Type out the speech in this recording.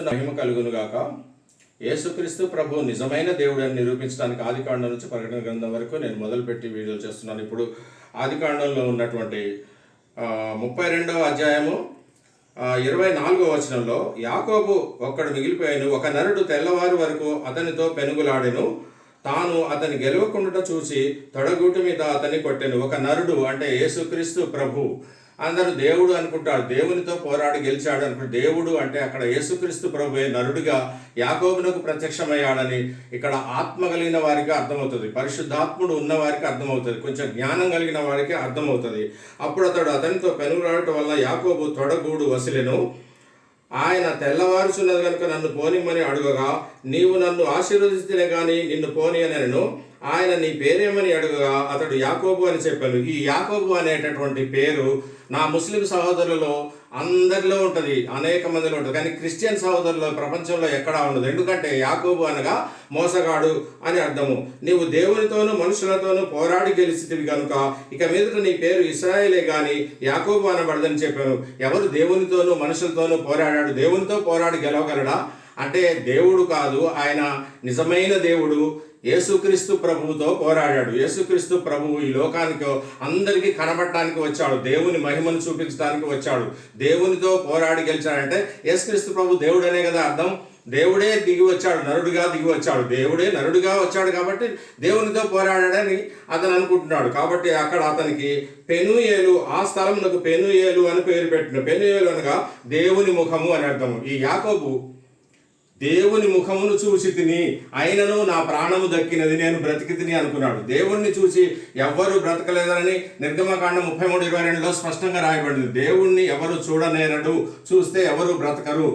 మహిమ కలుగును గాక. యేసుక్రీస్తు ప్రభు నిజమైన దేవుడని నిరూపించడానికి ఆదికాండం నుంచి ప్రకటన గ్రంథం వరకు నేను మొదలుపెట్టి వీడియోలు చేస్తున్నాను. ఇప్పుడు ఆదికాండంలో ఉన్నటువంటి 32వ అధ్యాయము 24వ వచనంలో, యాకోబు ఒక్కడు మిగిలిపోయాను, ఒక నరుడు తెల్లవారు వరకు అతనితో పెనుగులాడెను, తాను అతని గెలవకుండా చూసి తొడగూటి మీద అతన్ని కొట్టెను. ఒక నరుడు అంటే యేసుక్రీస్తు ప్రభు. అందరూ దేవుడు అనుకుంటారు, దేవునితో పోరాడి గెలిచాడు అనుకుంటారు. దేవుడు అంటే అక్కడ యేసుక్రీస్తు ప్రభువే నరుడిగా యాకోబునకు ప్రత్యక్షమయ్యాడని ఇక్కడ ఆత్మ కలిగిన వారికి అర్థమవుతుంది, పరిశుద్ధాత్ముడు ఉన్న వారికి అర్థమవుతుంది, కొంచెం జ్ఞానం కలిగిన వారికి అర్థమవుతుంది. అప్పుడు అతనితో పెనుగులాడటం వల్ల యాకోబు తొడగూడు వసిలెను. ఆయన తెల్లవారుచున్నది కనుక నన్ను పోనిమ్మని అడుగగా, నీవు నన్ను ఆశీర్వదిస్తేనే కానీ నిన్ను పోని అనెను. ఆయన నీ పేరేమని అడుగగా అతడు యాకోబు అని చెప్పాను. ఈ యాకోబు అనేటటువంటి పేరు నా ముస్లిం సహోదరులలో అందరిలో ఉంటుంది, అనేక మందిలో ఉంటుంది, కానీ క్రిస్టియన్ సహోదరులు ప్రపంచంలో ఎక్కడా ఉండదు. ఎందుకంటే యాకోబు అనగా మోసగాడు అని అర్థము. నీవు దేవునితోనూ మనుషులతోనూ పోరాడి గెలిచితివి కనుక ఇక మీదట నీ పేరు ఇశ్రాయేలే కానీ యాకోబు అనబడదని చెప్పాను. ఎవరు దేవునితోనూ మనుషులతోనూ పోరాడాడు? దేవునితో పోరాడి గెలవగలడా అంటే దేవుడు కాదు, ఆయన నిజమైన దేవుడు. యేసుక్రీస్తు ప్రభువుతో పోరాడాడు. యేసుక్రీస్తు ప్రభువు ఈ లోకానికి అందరికీ కనబడటానికి వచ్చాడు, దేవుని మహిమను చూపించడానికి వచ్చాడు, దేవునితో పోరాడి గెలిచాడంటే యేసుక్రీస్తు ప్రభు దేవుడనే కదా అర్థం. దేవుడే దిగి వచ్చాడు, నరుడిగా దిగి వచ్చాడు, దేవుడే నరుడిగా వచ్చాడు కాబట్టి దేవునితో పోరాడాడని అతను అనుకుంటున్నాడు. కాబట్టి అక్కడ అతనికి పెనుయేలు, ఆ స్థలమునకు పెనుయేలు అని పేరు పెట్టిన. పెనుయేలు అనగా దేవుని ముఖము అని అర్థము. ఈ యాకోబు దేవుని ముఖమును చూసి తిని అయినను నా ప్రాణము దక్కినది, నేను బ్రతికి తిని అనుకున్నాడు. దేవుణ్ణి చూసి ఎవ్వరూ బ్రతకలేదని నిర్గమకాండం 33:22లో స్పష్టంగా రాయబడింది. దేవుణ్ణి ఎవరు చూడనేరడు, చూస్తే ఎవరు బ్రతకరు.